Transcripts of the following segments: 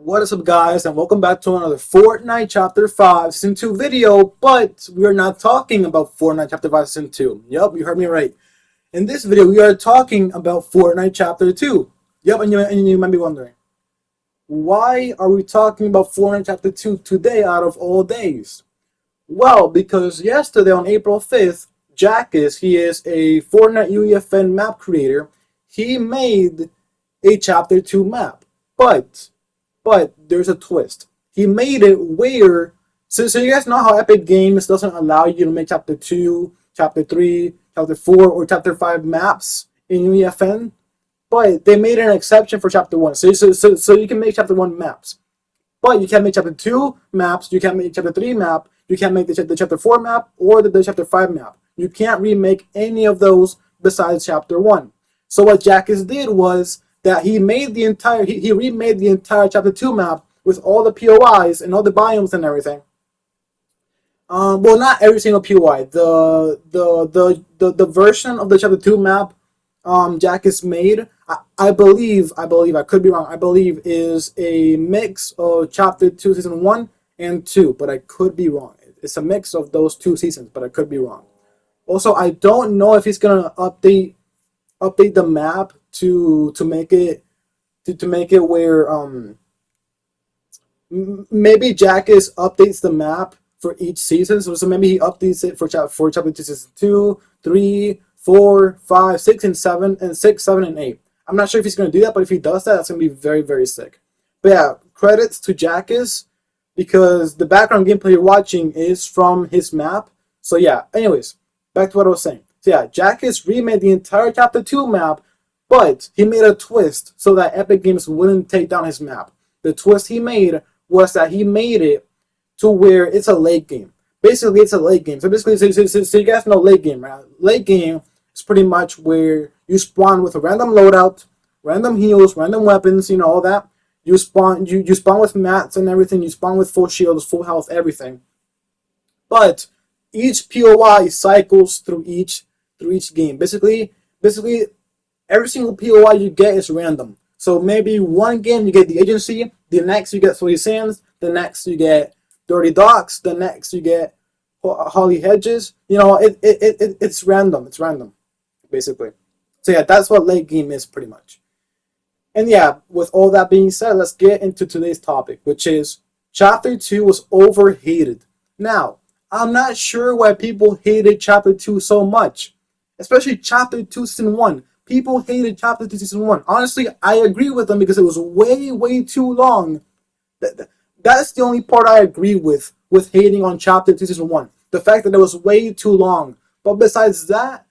What is up, guys, and welcome back to another Fortnite Chapter 5 Season 2 video, but we are not talking about Fortnite Chapter 5 Season 2. Yup, you heard me right. In this video, we are talking about Fortnite Chapter 2. Yup, and you might be wondering, why are we talking about Fortnite Chapter 2 today out of all days? Well, because yesterday on April 5th, he is a Fortnite UEFN map creator. He made a Chapter 2 map, but there's a twist. He made it where, so you guys know how Epic Games doesn't allow you to make Chapter 2, Chapter 3, Chapter 4, or Chapter 5 maps in UEFN? But they made an exception for Chapter 1. So you can make Chapter 1 maps. But you can't make Chapter 2 maps, you can't make Chapter 3 map, you can't make the Chapter 4 map, or the Chapter 5 map. You can't remake any of those besides Chapter 1. So what Jackass did was that he made the entire, he remade the entire Chapter 2 map with all the POIs and all the biomes and everything. Well, not every single POI. The version of the Chapter 2 map Jackass made, I believe, I could be wrong, I believe is a mix of Chapter 2 Season 1 and 2, but I could be wrong. It's a mix of those two seasons, but I could be wrong. Also, I don't know if he's gonna update the map to make it where maybe Jackass updates the map for each season. So maybe he updates it for Chapter 2 Season 2, 3, 4, 5, 6, and 7, and 6, 7, and 8. I'm not sure if he's going to do that, but if he does that, that's going to be very, very sick. But yeah, credits to Jackass, because the background gameplay you're watching is from his map. So yeah, anyways, back to what I was saying. So yeah, Jackass remade the entire Chapter 2 map, but he made a twist so that Epic Games wouldn't take down his map. The twist he made was that he made it to where it's a late game. Basically, it's a late game. So basically, so you guys know late game, right? Late game is pretty much where you spawn with a random loadout, random heals, random weapons, you know, all that. You spawn with mats and everything. You spawn with full shields, full health, everything. But each POI cycles through each game. Basically, every single POI you get is random. So maybe one game you get the agency, the next you get Sweaty Sands, the next you get Dirty Docks, the next you get Holly Hedges. You know, it's random. It's random, basically. So yeah, that's what late game is pretty much. And yeah, with all that being said, let's get into today's topic, which is Chapter 2 was overhated. Now, I'm not sure why people hated Chapter 2 so much, especially Chapter 2 Season 1. People hated Chapter 2 Season 1. Honestly, I agree with them because it was way, way too long. That's the only part I agree with hating on Chapter 2 Season 1. The fact that it was way too long. But besides that,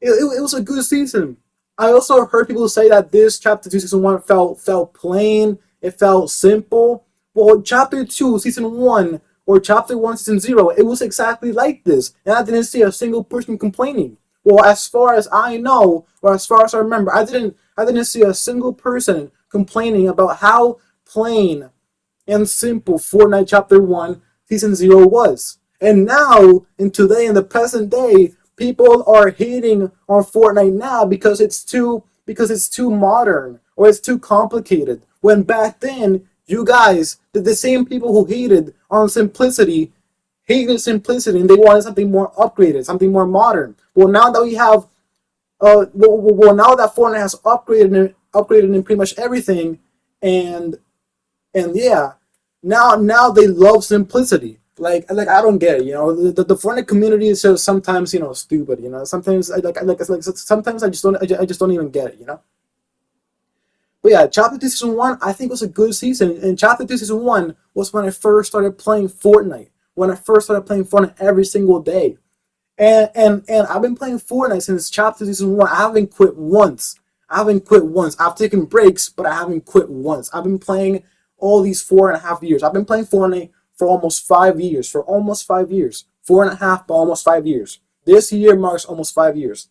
it was a good season. I also heard people say that this Chapter 2 Season 1 felt plain. It felt simple. Well, Chapter 2 Season 1 or Chapter 1 Season 0, it was exactly like this. And I didn't see a single person complaining. Well, as far as I know, or as far as I remember, I didn't see a single person complaining about how plain and simple Fortnite Chapter 1 Season 0 was. And now, in the present day, people are hating on Fortnite now because it's too modern or it's too complicated. When back then, you guys, the same people who hated on simplicity, hated simplicity, and they wanted something more upgraded, something more modern. Well, now that we have, now that Fortnite has upgraded in pretty much everything, and yeah, now they love simplicity. Like I don't get it, you know. The Fortnite community is just sometimes, you know, stupid, you know. Sometimes sometimes I just don't even get it, you know. But yeah, Chapter 2 Season 1 I think was a good season, and Chapter 2 Season 1 was when I first started playing Fortnite. When I first started playing Fortnite every single day. And I've been playing Fortnite since Chapter 2 Season 1. I haven't quit once. I've taken breaks, but I haven't quit once. I've been playing all these 4.5 years. I've been playing Fortnite for almost 5 years. 4.5, but almost 5 years. This year marks almost 5 years.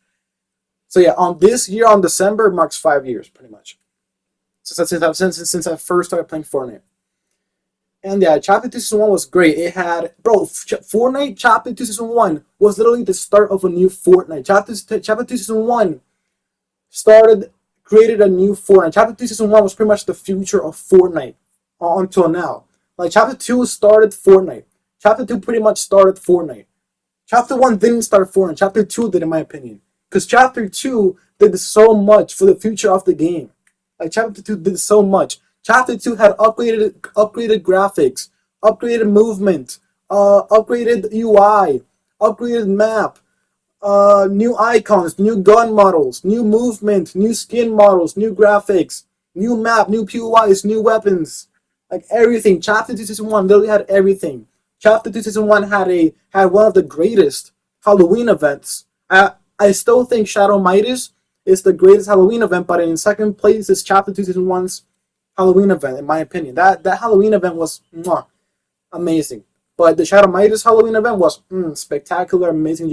So yeah, on this year, on December, marks 5 years, pretty much. Since I first started playing Fortnite. And yeah, Chapter 2 Season 1 was great. It had, Fortnite Chapter 2 Season 1 was literally the start of a new Fortnite. Chapter 2 Season 1 created a new Fortnite. Chapter 2 Season 1 was pretty much the future of Fortnite. until now. Like Chapter 2 started Fortnite. Chapter 2 pretty much started Fortnite. Chapter 1 didn't start Fortnite. Chapter 2 did, in my opinion. Because Chapter 2 did so much for the future of the game. Like Chapter 2 did so much. Chapter 2 had upgraded graphics, upgraded movement, upgraded UI, upgraded map, new icons, new gun models, new movement, new skin models, new graphics, new map, new POIs, new weapons, like everything. Chapter 2 Season 1 literally had everything. Chapter 2 Season 1 had one of the greatest Halloween events. I still think Shadow Midas is the greatest Halloween event, but in second place is Chapter 2 Season 1's Halloween event, in my opinion. That Halloween event was amazing. But the Shadow Midas Halloween event was spectacular, amazing.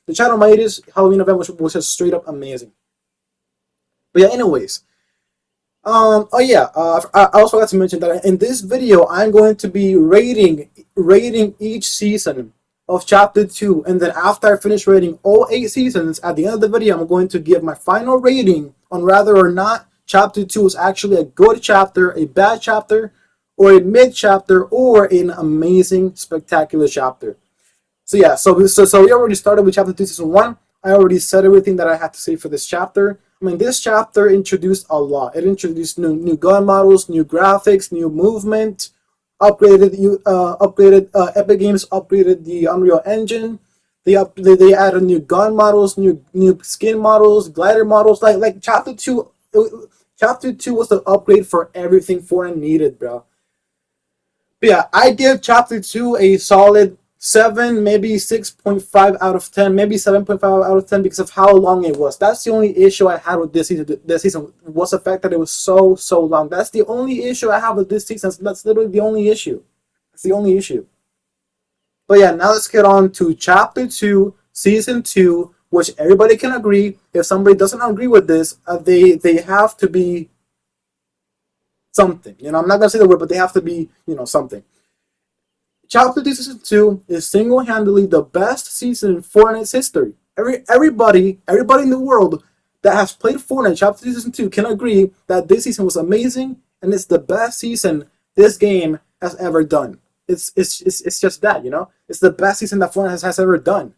The Shadow Midas Halloween event was just straight up amazing. But yeah, anyways. Oh yeah, I also forgot to mention that in this video, I'm going to be rating each season of Chapter 2, and then after I finish rating all 8 seasons, at the end of the video, I'm going to give my final rating on whether or not Chapter 2 is actually a good chapter, a bad chapter, or a mid chapter, or an amazing, spectacular chapter. So yeah, so we already started with Chapter 2 Season 1. I already said everything that I had to say for this chapter. I mean, this chapter introduced a lot. It introduced new gun models, new graphics, new movement, upgraded Epic Games upgraded the Unreal Engine. They added new gun models, new skin models, glider models. Like Chapter 2, Chapter 2 was the upgrade for everything Fortnite needed, bro. But yeah, I give Chapter 2 a solid 7, maybe 6.5 out of 10, maybe 7.5 out of 10 because of how long it was. That's the only issue I had with this season. This season was the fact that it was so long. That's the only issue I have with this season. That's literally the only issue. That's the only issue. But yeah, now let's get on to Chapter 2, Season 2, which everybody can agree. If somebody doesn't agree with this, they have to be something. You know, I'm not gonna say the word, but they have to be, something. Chapter 2 Season 2 is single-handedly the best season in Fortnite's history. Everybody in the world that has played Fortnite Chapter 2 Season 2 can agree that this season was amazing and it's the best season this game has ever done. It's just that, It's the best season that Fortnite has ever done.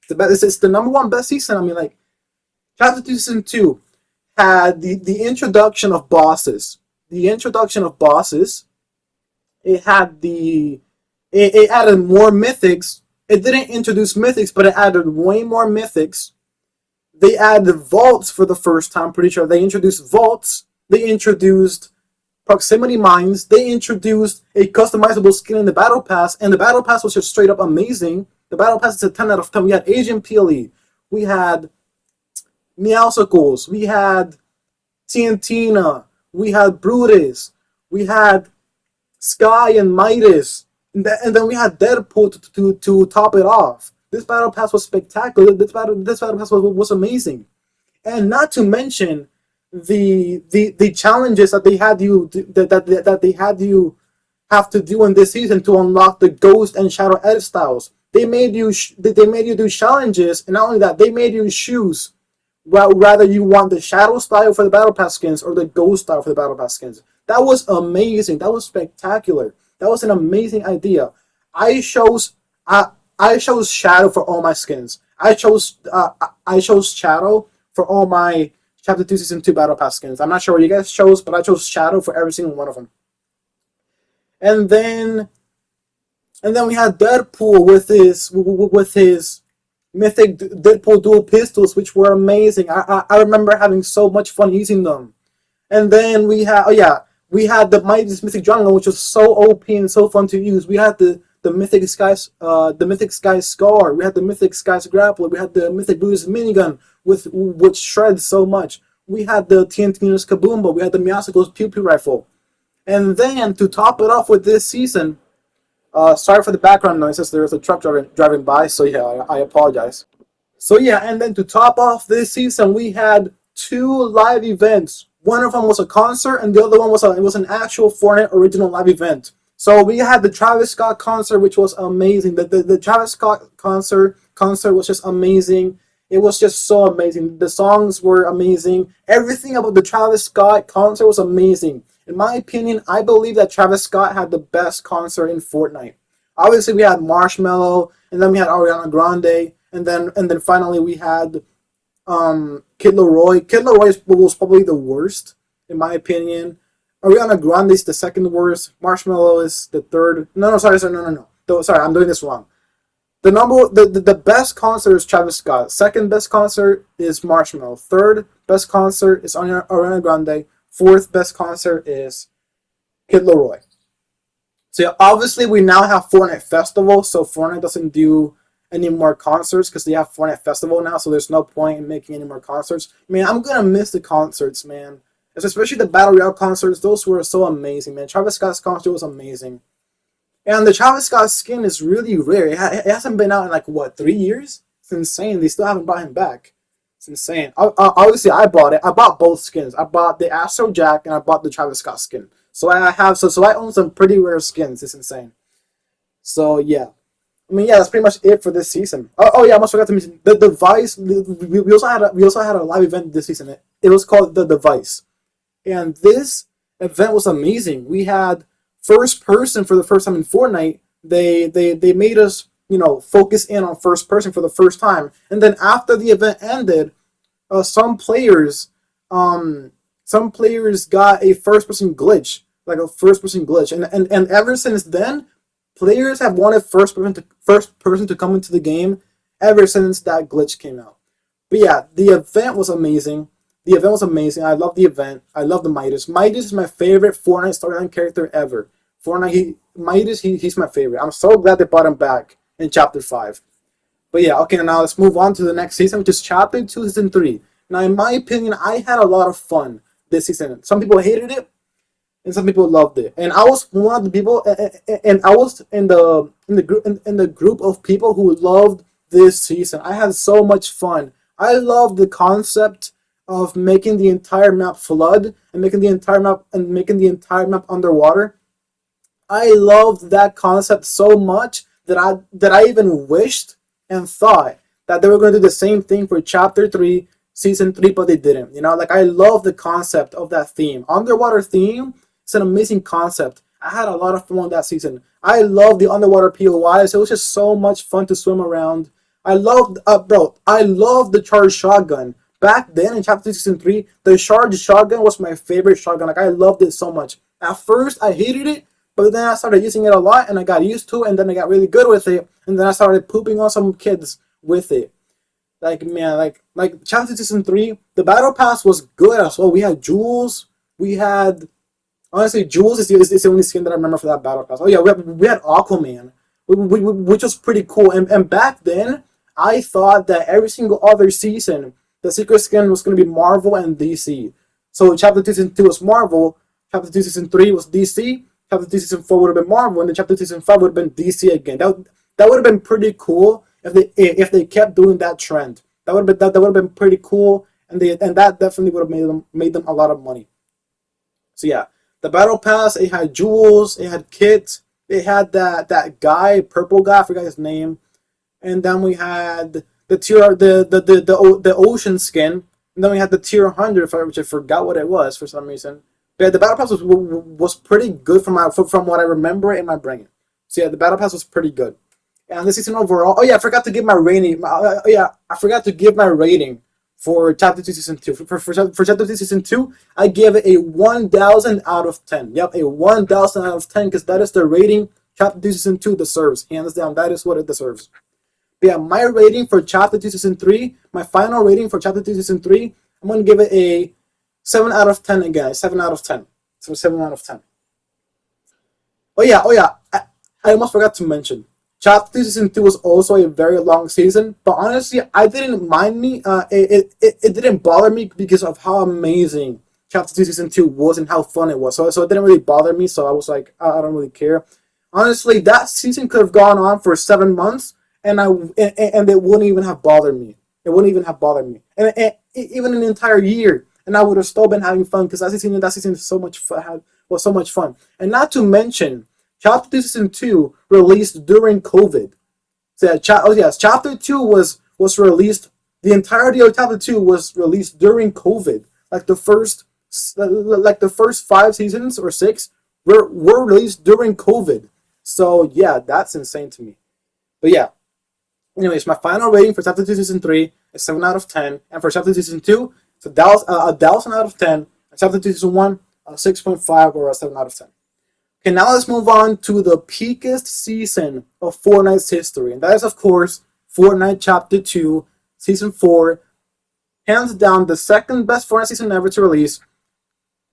It's the number one best season. I mean, like, Chapter 2 Season 2 had the introduction of bosses. The introduction of bosses. It had it added more mythics. It didn't introduce mythics, but it added way more mythics. They added vaults for the first time, pretty sure. They introduced vaults. They introduced proximity mines. They introduced a customizable skin in the Battle Pass, and the Battle Pass was just straight up amazing. The Battle Pass is a 10 out of 10. We had Agent PLE. We had Meowsicles. We had Tiantina. We had Brutus. We had Sky and Midas. And then we had Deadpool to top it off. This Battle Pass was spectacular. This Battle Pass was amazing. And not to mention the challenges that they had that they had you have to do in this season to unlock the Ghost and Shadow edit styles. They made you do challenges, and not only that, they made you choose whether you want the Shadow style for the Battle Pass skins or the Ghost style for the Battle Pass skins. That was amazing. That was spectacular. That was an amazing idea. I chose Shadow for all my skins. I chose Shadow for all my Chapter 2 Season 2 Battle Pass skins. I'm not sure what you guys chose, but I chose Shadow for every single one of them. And then we had Deadpool with his mythic Deadpool dual pistols, which were amazing. I remember having so much fun using them. And then we had the Mighty's Mythic Jungle, which was so OP and so fun to use. We had the Mythic Skies Scar. We had the Mythic Skies Grappler. We had the Mythic Brutus Minigun, which shreds so much. We had the TNT's Kaboomba. We had the Meowsicles Pew Pew Rifle. And then to top it off with this season, sorry for the background noises. There was a truck driving by, so yeah, I apologize. So yeah, and then to top off this season, we had 2 live events. One of them was a concert, and the other one was an actual Fortnite original live event. So we had the Travis Scott concert, which was amazing. The Travis Scott concert was just amazing. It was just so amazing. The songs were amazing. Everything about the Travis Scott concert was amazing. In my opinion, I believe that Travis Scott had the best concert in Fortnite. Obviously, we had Marshmello, and then we had Ariana Grande, and then finally we had Kid Leroy. Kid Leroy was probably the worst in my opinion. Ariana Grande is the second worst. Marshmello is the third. No, sorry, no. Sorry, I'm doing this wrong. The best concert is Travis Scott. Second best concert is Marshmello. Third best concert is Ariana Grande. Fourth best concert is Kid Leroy. So yeah, obviously we now have Fortnite Festival, so Fortnite doesn't do any more concerts because they have Fortnite Festival now, so there's no point in making any more concerts. Man, I'm gonna miss the concerts, man. Especially the Battle Royale concerts, those were so amazing, man. Travis Scott's concert was amazing. And the Travis Scott skin is really rare. It hasn't been out in like, what, 3 years? It's insane. They still haven't brought him back. It's insane. Obviously, I bought it. I bought both skins. I bought the Astro Jack and I bought the Travis Scott skin. So I own some pretty rare skins. It's insane. So yeah. I mean, yeah, that's pretty much it for this season. Oh yeah, I almost forgot to mention the Device. We also had a live event this season. It was called the Device, and this event was amazing. We had first person for the first time in Fortnite. They made us focus in on first person for the first time, and then after the event ended, some players got a first person glitch, like a first person glitch, and ever since then, players have wanted first person to come into the game ever since that glitch came out. But yeah, the event was amazing. I love the event. I love the Midas. Midas is my favorite Fortnite storyline character ever. Midas, he's my favorite. I'm so glad they brought him back in Chapter 5. But yeah, okay, now let's move on to the next season, which is Chapter 2, Season 3. Now, in my opinion, I had a lot of fun this season. Some people hated it, and some people loved it. And I was one of the people, and I was in the group of people who loved this season. I had so much fun. I loved the concept of making the entire map flood and making the entire map underwater. I loved that concept so much that I even wished and thought that they were going to do the same thing for Chapter 3, Season 3, but they didn't. Like I love the concept of that theme. Underwater theme, it's an amazing concept. I had a lot of fun with that season. I love the underwater POIs. It was just so much fun to swim around. I loved the charged shotgun. Back then in Chapter 2, Season 3, the charged shotgun was my favorite shotgun. Like I loved it so much. At first I hated it, but then I started using it a lot and I got used to it, and then I got really good with it, and then I started pooping on some kids with it. Like man, like Chapter 2 Season 3, the battle pass was good as well. We had Jules, honestly, Jules is the only skin that I remember for that battle pass. Oh yeah, we had Aquaman, which was pretty cool. And back then, I thought that every single other season, the secret skin was going to be Marvel and DC. So Chapter 2 Season 2 was Marvel, Chapter 2 Season 3 was DC, Chapter 2 Season 4 would have been Marvel, and then Chapter 2 Season 5 would have been DC again. That would have been pretty cool if they kept doing that trend. That would have been pretty cool, and that definitely would have made them a lot of money. So yeah. The battle pass, it had Jules, it had Kit, it had that guy, purple guy, I forgot his name, and then we had the ocean skin, and then we had the tier 100, which I forgot what it was for some reason. But yeah, the battle pass was pretty good from what I remember in my brain. So yeah, the battle pass was pretty good. And this season overall, oh yeah, I forgot to give my rating. I forgot to give my rating for Chapter 2 Season 2. For Chapter 2 Season 2, I give it a 1,000 out of 10. Yep, a 1,000 out of 10, because that is the rating Chapter 2 Season 2 deserves. Hands down, that is what it deserves. But yeah, my rating for Chapter 2 Season 3, my final rating for Chapter 2 Season 3, I'm going to give it a 7 out of 10 again. 7 out of 10. So 7 out of 10. Oh yeah, I almost forgot to mention. Chapter 2 Season 2 was also a very long season, but honestly, I didn't mind me. It didn't bother me because of how amazing Chapter 2 Season 2 was and how fun it was. So it didn't really bother me, so I was like, I don't really care. Honestly, that season could have gone on for 7 months, and it wouldn't even have bothered me. It wouldn't even have bothered me. And even an entire year, and I would have still been having fun, because that season was so much fun. And not to mention, Chapter 2 Season 2 released during COVID. So yes, Chapter 2 was released, the entirety of Chapter 2 was released during COVID. Like the first like the first 5 seasons or 6 were released during COVID. So yeah, that's insane to me. But yeah, anyways, my final rating for Chapter 2 Season 3 is 7 out of 10. And for Chapter 2 Season 2, it's a thousand out of 10. And Chapter 2 Season 1, a 6.5 or a 7 out of 10. Okay, now let's move on to the peakest season of Fortnite's history. And that is, of course, Fortnite Chapter 2, Season 4. Hands down, the second best Fortnite season ever to release.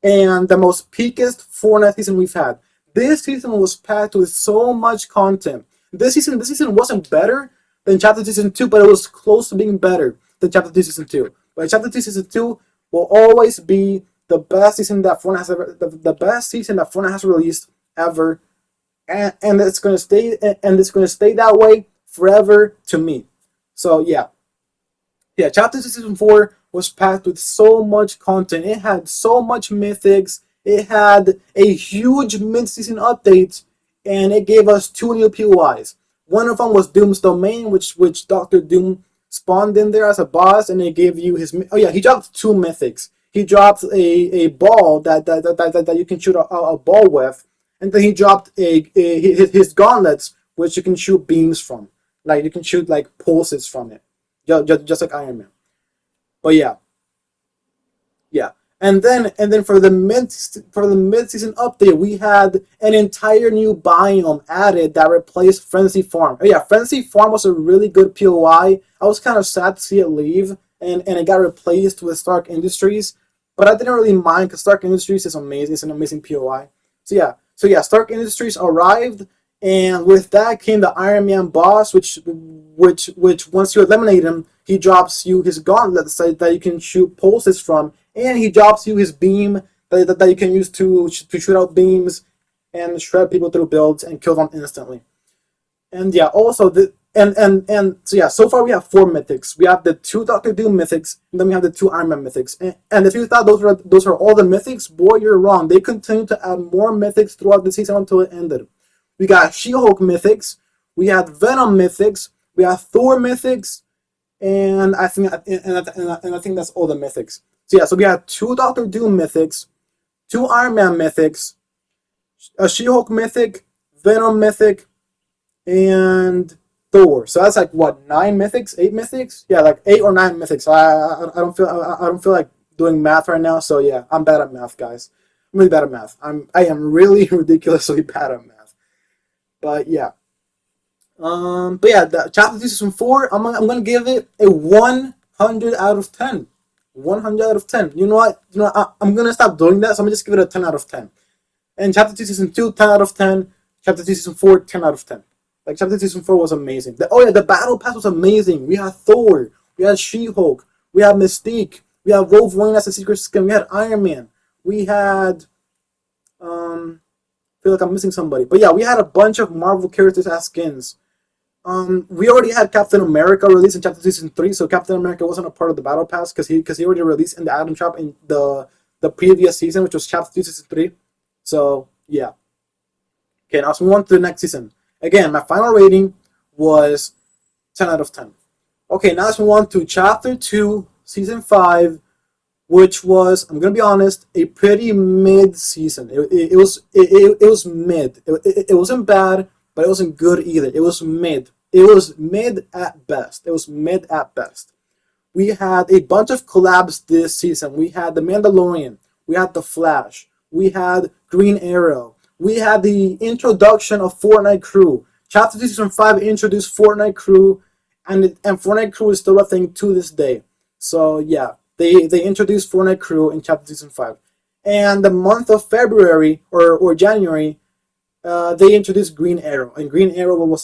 And the most peakest Fortnite season we've had. This season was packed with so much content. This season wasn't better than Chapter 2 Season 2, but it was close to being better than Chapter 2 Season 2. But Chapter 2 Season 2 will always be the best season that Fortnite has ever, the best season that Fortnite has released ever, and it's gonna stay that way forever to me. So yeah, Chapter 2 Season 4 was packed with so much content. It had so much mythics. It had a huge mid-season update, and it gave us 2 new POIs. One of them was Doom's Domain, which Doctor Doom spawned in there as a boss, and it gave you his. Oh yeah, he dropped 2 mythics. He dropped a ball that you can shoot a ball with, and then he dropped his gauntlets, which you can shoot beams from. Like you can shoot like pulses from it, just like Iron Man. But yeah. And then for the mid season update, we had an entire new biome added that replaced Frenzy Farm. Oh yeah, Frenzy Farm was a really good POI. I was kind of sad to see it leave, and it got replaced with Stark Industries. But I didn't really mind because Stark Industries is amazing. It's an amazing POI. So yeah, Stark Industries arrived, and with that came the Iron Man boss, which once you eliminate him, he drops you his gauntlets that you can shoot pulses from, and he drops you his beam that you can use to shoot out beams and shred people through builds and kill them instantly. And yeah, also so far we have 4 mythics. We have the 2 Doctor Doom mythics, and then we have the 2 Iron Man mythics. And if you thought those are all the mythics, boy, you're wrong. They continue to add more mythics throughout the season until it ended. We got She-Hulk mythics, we had Venom mythics, we have Thor mythics, and I think that's all the mythics. So yeah, so we had 2 Doctor Doom mythics, 2 Iron Man mythics, a She-Hulk mythic, Venom mythic, and Thor. So that's like what, 9 mythics, 8 mythics? Yeah, like 8 or 9 mythics. So I don't feel like doing math right now. So yeah, I'm bad at math, guys. I'm really bad at math. I am really ridiculously bad at math. But yeah. The Chapter 2 Season 4, I'm gonna give it a 100 out of 10. 100 out of 10. You know what? I'm gonna stop doing that, so I'm gonna just give it a 10 out of 10. And Chapter 2 Season 2, 10 out of 10. Chapter 2 Season 4, 10 out of 10. Like, Chapter 2 Season 4 was amazing. The Battle Pass was amazing. We had Thor. We had She-Hulk. We had Mystique. We had Wolverine as a secret skin. We had Iron Man. We had... I feel like I'm missing somebody. But yeah, we had a bunch of Marvel characters as skins. We already had Captain America released in Chapter 2 Season 3, so Captain America wasn't a part of the Battle Pass because he already released in the item shop in the previous season, which was Chapter 2 Season 3. So, yeah. Okay, now let's move on to the next season. Again, my final rating was 10 out of 10. Okay, now let's move on to Chapter 2 Season 5, which was, I'm going to be honest, a pretty mid season. It was mid. It wasn't bad, but it wasn't good either. It was mid. It was mid at best. We had a bunch of collabs this season. We had The Mandalorian. We had The Flash. We had Green Arrow. We had the introduction of Fortnite Crew. Chapter 2 Season 5 introduced Fortnite Crew, and Fortnite Crew is still a thing to this day. So yeah, they introduced Fortnite Crew in Chapter 2 Season 5. And the month of February or January, they introduced Green Arrow, and Green Arrow was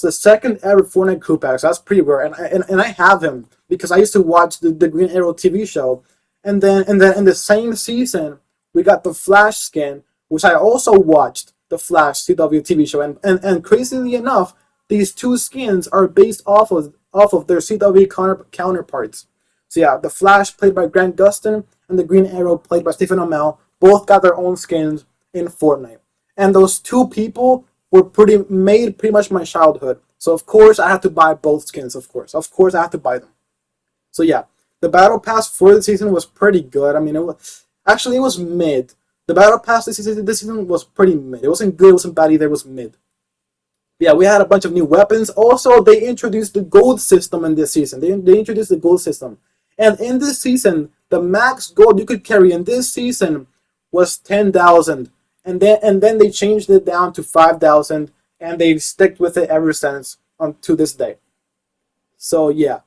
the second ever Fortnite Crew pack. So that's pretty rare, and I have him because I used to watch the Green Arrow TV show, and then in the same season we got the Flash skin, which I also watched the Flash CW TV show, and crazily enough, these 2 skins are based off of their CW counterparts. So yeah, the Flash played by Grant Gustin and the Green Arrow played by Stephen Amell both got their own skins in Fortnite. And those 2 people were made pretty much my childhood. So of course I had to buy both skins, of course. I had to buy them. So yeah, the Battle Pass for the season was pretty good. I mean, Actually, it was mid. The battle pass this season was pretty mid. It wasn't good. It wasn't bad either. It was mid. Yeah, we had a bunch of new weapons. Also, they introduced the gold system in this season. They introduced the gold system. And in this season, the max gold you could carry in this season was 10,000. And then they changed it down to 5,000, and they've stuck with it ever since on to this day. So yeah,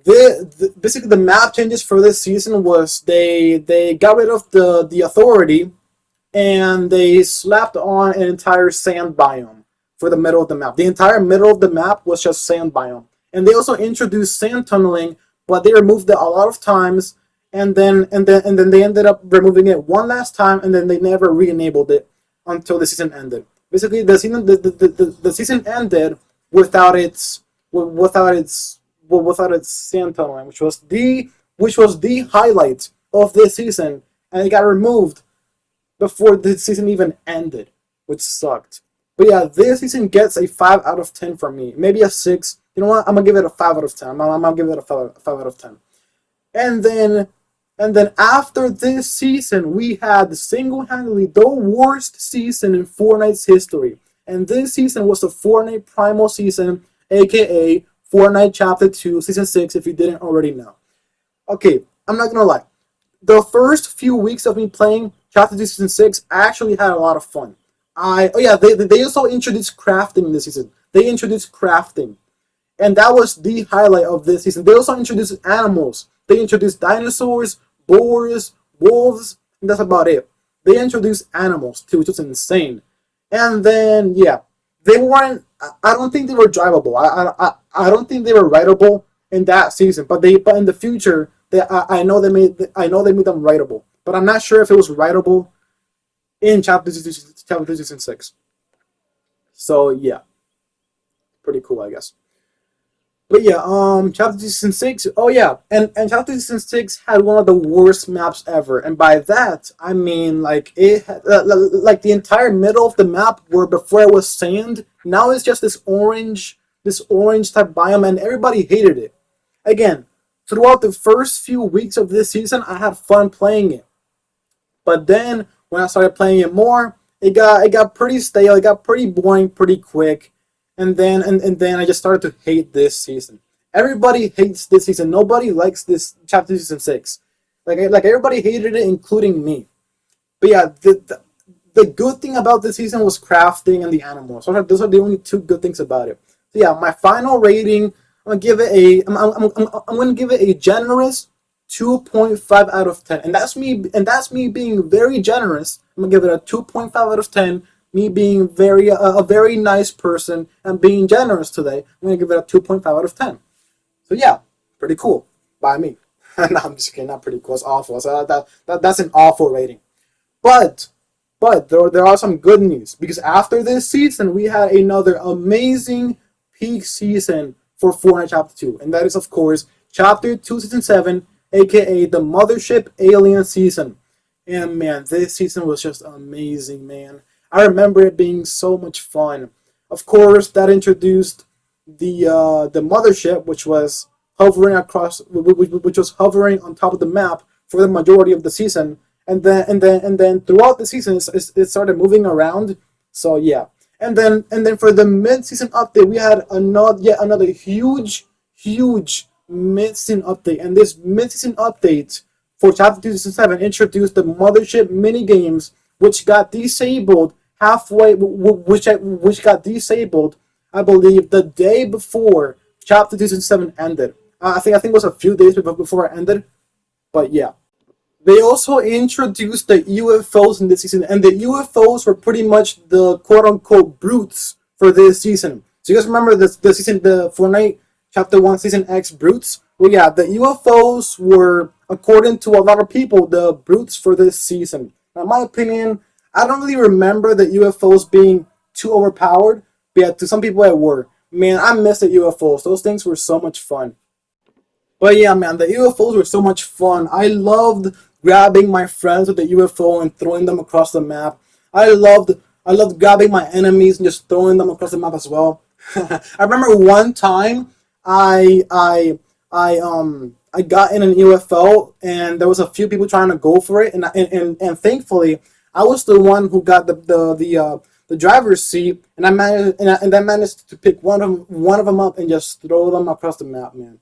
basically the map changes for this season was they got rid of the authority, and they slapped on an entire sand biome for the middle of the map. The entire middle of the map was just sand biome. And they also introduced sand tunneling, but they removed it a lot of times, and then they ended up removing it one last time, and then they never re-enabled it until the season ended. Basically, the season ended without its without its sand tunneling, which was the highlight of this season, and it got removed before the season even ended, which sucked. But yeah, this season gets a 5 out of 10 from me. Maybe a 6. You know what? I'm going to give it a 5 out of 10. I'm going to give it a 5 out of 10. And then after this season, we had single-handedly the worst season in Fortnite's history. And this season was the Fortnite Primal season, aka Fortnite Chapter 2, Season 6, if you didn't already know. Okay, I'm not going to lie. The first few weeks of me playing Chapter 2 Season 6, I actually had a lot of fun. They also introduced crafting this season. They introduced crafting. And that was the highlight of this season. They also introduced animals. They introduced dinosaurs, boars, wolves, and that's about it. They introduced animals too, which was insane. And then, yeah, they weren't, I don't think they were drivable. I don't think they were rideable in that season. But in the future, I know they made them rideable. But I'm not sure if it was rideable in Chapter 2 Season 6. So yeah, pretty cool, I guess. But yeah, Chapter 2 Season 6. Oh yeah, and Chapter 2 Season 6 had one of the worst maps ever, and by that I mean like it had, like the entire middle of the map where before it was sand, now it's just this orange type biome, and everybody hated it. Again, throughout the first few weeks of this season, I had fun playing it. But then when I started playing it more, it got pretty stale. It got pretty boring pretty quick, and then I just started to hate this season. Everybody hates this season. Nobody likes this Chapter Season 6. Like everybody hated it, including me. But yeah, the good thing about this season was crafting and the animals. So those are the only two good things about it. So yeah, my final rating, I'm gonna give it a generous 2.5 out of 10, and that's me being very generous. I'm gonna give it a 2.5 out of 10. Me being a very nice person and being generous today, I'm gonna give it a 2.5 out of 10. So yeah, pretty cool by me. No, I'm just kidding. Not pretty cool. It's awful. So that's an awful rating. But there are some good news, because after this season we had another amazing peak season for Fortnite Chapter 2, and that is of course Chapter 2 Season 7, aka the Mothership Alien season. And man, this season was just amazing, man. I remember it being so much fun. Of course, that introduced the mothership, which was hovering on top of the map for the majority of the season, and then throughout the season it started moving around. So yeah, and then for the mid-season update, we had yet another huge mid-season update, and this mid-season update for Chapter 2 Season 7 introduced the mothership mini games, which got disabled halfway, which got disabled, I believe, the day before Chapter 2 Season 7 ended. I think it was a few days before it ended, but yeah. They also introduced the UFOs in this season, and the UFOs were pretty much the quote-unquote brutes for this season. So you guys remember the Fortnite Chapter 1 Season X brutes? Well, yeah, the UFOs were, according to a lot of people, the brutes for this season. Now, in my opinion, I don't really remember the UFOs being too overpowered, but yeah, to some people it were. Man, I miss the UFOs. Those things were so much fun. But yeah, man, the UFOs were so much fun. I loved grabbing my friends with the UFO and throwing them across the map. I loved grabbing my enemies and just throwing them across the map as well. I remember one time I I got in an UFO, and there was a few people trying to go for it, and thankfully I was the one who got the driver's seat, and I managed to pick one of them up and just throw them across the map, man.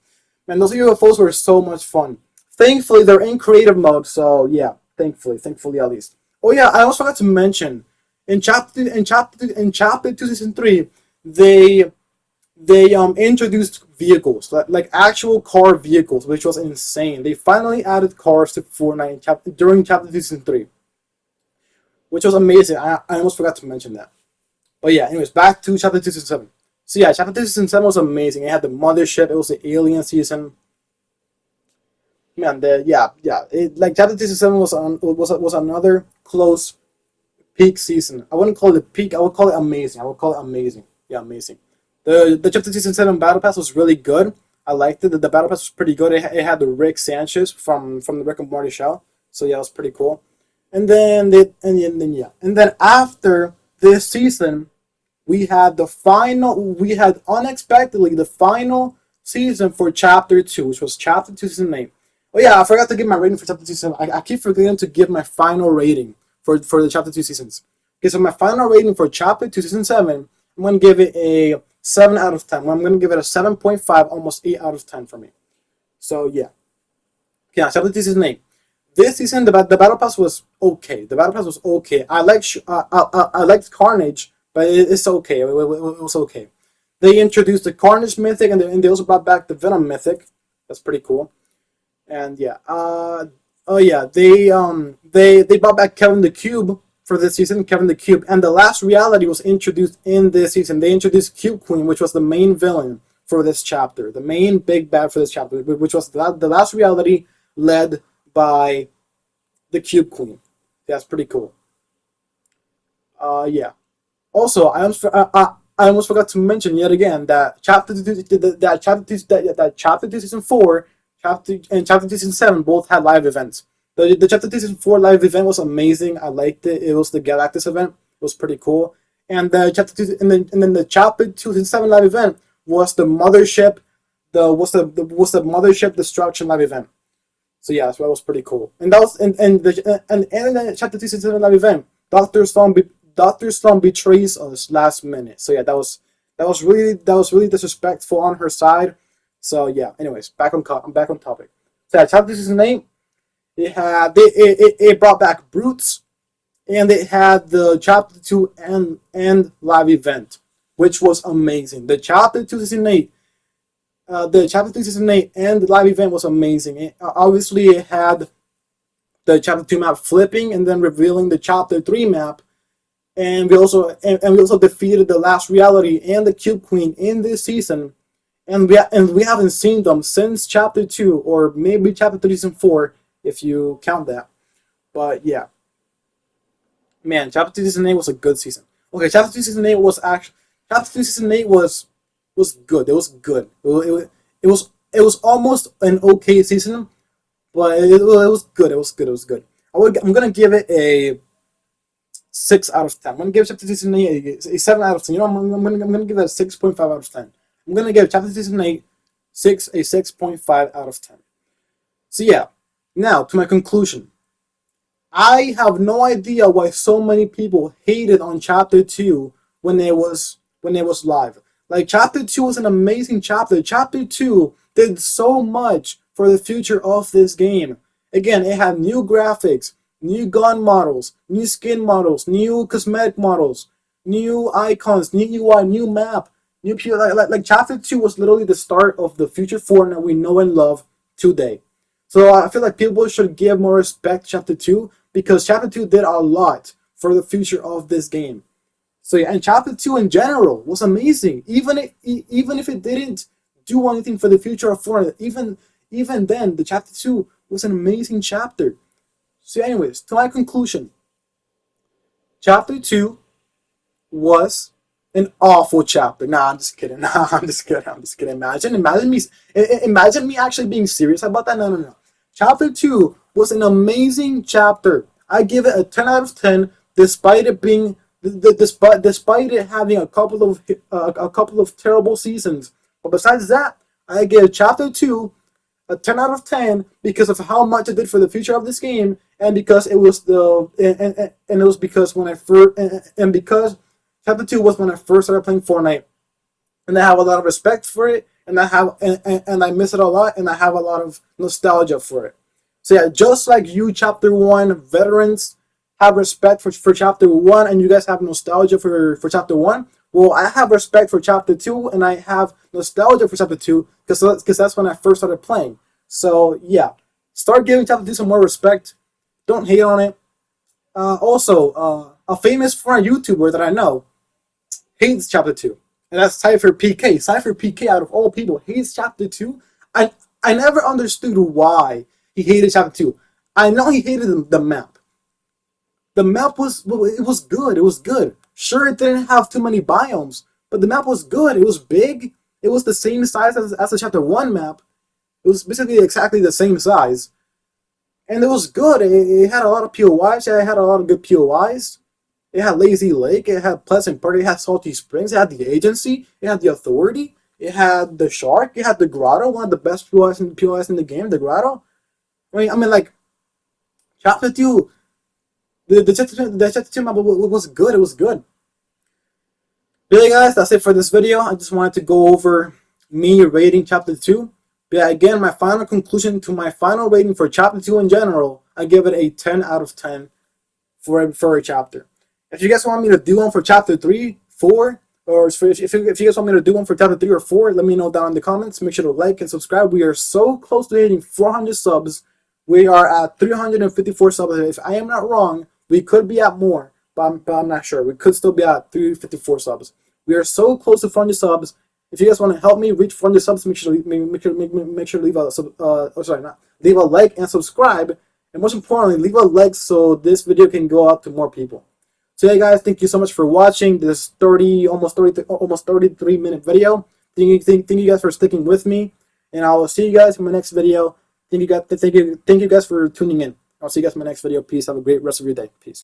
Man, those UFOs were so much fun. Thankfully, they're in creative mode, so yeah. Thankfully at least. Oh yeah, I also forgot to mention in chapter two season three, they introduced vehicles like actual car vehicles, which was insane. They finally added cars to Fortnite during chapter 2 season 3, which was amazing. I almost forgot to mention that. But yeah, anyways, back to chapter 2 season 7. So yeah, chapter 2 season 7 was amazing. It had the mothership. It was the alien season. Man, like chapter 2 season 7 was another close peak season. I wouldn't call it peak. I would call it amazing. Yeah, amazing. The chapter 2 season 7 battle pass was really good. I liked it. The battle pass was pretty good. It had the Rick Sanchez from the Rick and Morty show. So yeah, it was pretty cool. And then after this season, we had unexpectedly the final season for chapter 2, which was chapter 2 season 8. Oh yeah, I forgot to give my rating for chapter 2 season. I keep forgetting to give my final rating for the chapter 2 seasons. Okay, so my final rating for chapter 2 season 7, I'm going to give it a 7 out of 10. I'm going to give it a 7.5, almost 8 out of 10 for me. So yeah. Yeah, chapter 2 season 8. This season, the battle pass was okay. I liked Carnage, but it's okay. It was okay. They introduced the Carnage mythic, and they also brought back the Venom mythic. That's pretty cool. And yeah, they brought back Kevin the Cube for this season. Kevin the Cube, and the last reality was introduced in this season. They introduced Cube Queen, which was the main villain for this chapter, the main big bad for this chapter, which was the last reality led by the Cube Queen. That's pretty cool. Yeah. Also, I almost forgot to mention yet again that chapter 2 season 4 and chapter 2 season 7 both had live events. The chapter 2 season 4 live event was amazing. I liked it. It was the Galactus event. It was pretty cool. And the chapter 2 and then the chapter 2 season 7 live event was the mothership mothership destruction live event. So yeah, so that was pretty cool. And that was and the chapter 2 season 7 live event, Dr. Slum betrays us last minute. So yeah, that was really disrespectful on her side. So yeah, anyways, I'm back on topic. So yeah, chapter season 8, it brought back Brutes, and it had the chapter 2 and live event, which was amazing. The chapter 2 season 8 and the live event was amazing. Obviously it had the chapter 2 map flipping and then revealing the chapter 3 map, and we also defeated the last reality and the Cube Queen in this season. And we haven't seen them since chapter 2, or maybe chapter 3 season 4 if you count that. But yeah, man, chapter 2 season 8 was a good season. Okay, chapter 2 season 8 was good. It was good. It was almost an okay season, but it was good. It was good. I'm gonna give it a 6 out of 10. I'm gonna give chapter 2 season 8 a 7 out of 10. You know, I'm gonna give that a 6.5 out of 10. I'm going to give chapter 2 season 8 a 6.5 out of 10. So yeah, now to my conclusion. I have no idea why so many people hated on chapter 2 when it was live. Like, chapter 2 was an amazing chapter. Chapter 2 did so much for the future of this game. Again, it had new graphics, new gun models, new skin models, new cosmetic models, new icons, new UI, new map. Like chapter 2 was literally the start of the future Fortnite we know and love today. So I feel like people should give more respect to chapter 2, because chapter 2 did a lot for the future of this game. So yeah, and chapter 2 in general was amazing. Even if it didn't do anything for the future of Fortnite, even then, the chapter 2 was an amazing chapter. So anyways, to my conclusion, chapter 2 was an awful chapter. Nah, I'm just kidding. Imagine me actually being serious about that. No. Chapter 2 was an amazing chapter. I give it a 10 out of 10, despite it having a couple of terrible seasons. But besides that, I give chapter 2 a 10 out of 10 because of how much it did for the future of this game, and because it was the and it was because when I first and because chapter 2 was when I first started playing Fortnite, and I have a lot of respect for it, and I miss it a lot, and I have a lot of nostalgia for it. So yeah, just like you, chapter 1 veterans have respect for chapter 1, and you guys have nostalgia for chapter 1. Well, I have respect for chapter 2, and I have nostalgia for chapter 2 because that's when I first started playing. So yeah, start giving chapter 2 some more respect. Don't hate on it. Also, a famous Fortnite YouTuber that I know hates chapter 2, and that's Cypher PK. Cypher PK, out of all people, hates chapter 2. I never understood why he hated chapter 2. I know he hated the map. The map was good. It was good. Sure, it didn't have too many biomes, but the map was good. It was big. It was the same size as the chapter 1 map. It was basically exactly the same size, and it was good. It had a lot of POIs. It had a lot of good POIs. It had Lazy Lake. It had Pleasant Park. It had Salty Springs. It had the Agency. It had the Authority. It had the Shark. It had the Grotto, one of the best POIs in the game. The Grotto. I mean, like chapter 2. The chapter 2 map was good. It was good. Really, guys, that's it for this video. I just wanted to go over me rating chapter 2. But yeah, again, my final conclusion to my final rating for chapter 2 in general, I give it a 10 out of 10 for a chapter. If you guys want me to do one for chapter 3, 4, or if you guys want me to do one for chapter 3 or 4, let me know down in the comments. Make sure to like and subscribe. We are so close to hitting 400 subs. We are at 354 subs. If I am not wrong, we could be at more, but I'm not sure. We could still be at 354 subs. We are so close to 400 subs. If you guys want to help me reach 400 subs, make sure to leave leave a like and subscribe, and most importantly, leave a like so this video can go out to more people. So yeah, guys, thank you so much for watching this almost 33 minute video. Thank you guys for sticking with me, and I will see you guys in my next video. Thank you guys for tuning in. I'll see you guys in my next video. Peace. Have a great rest of your day. Peace.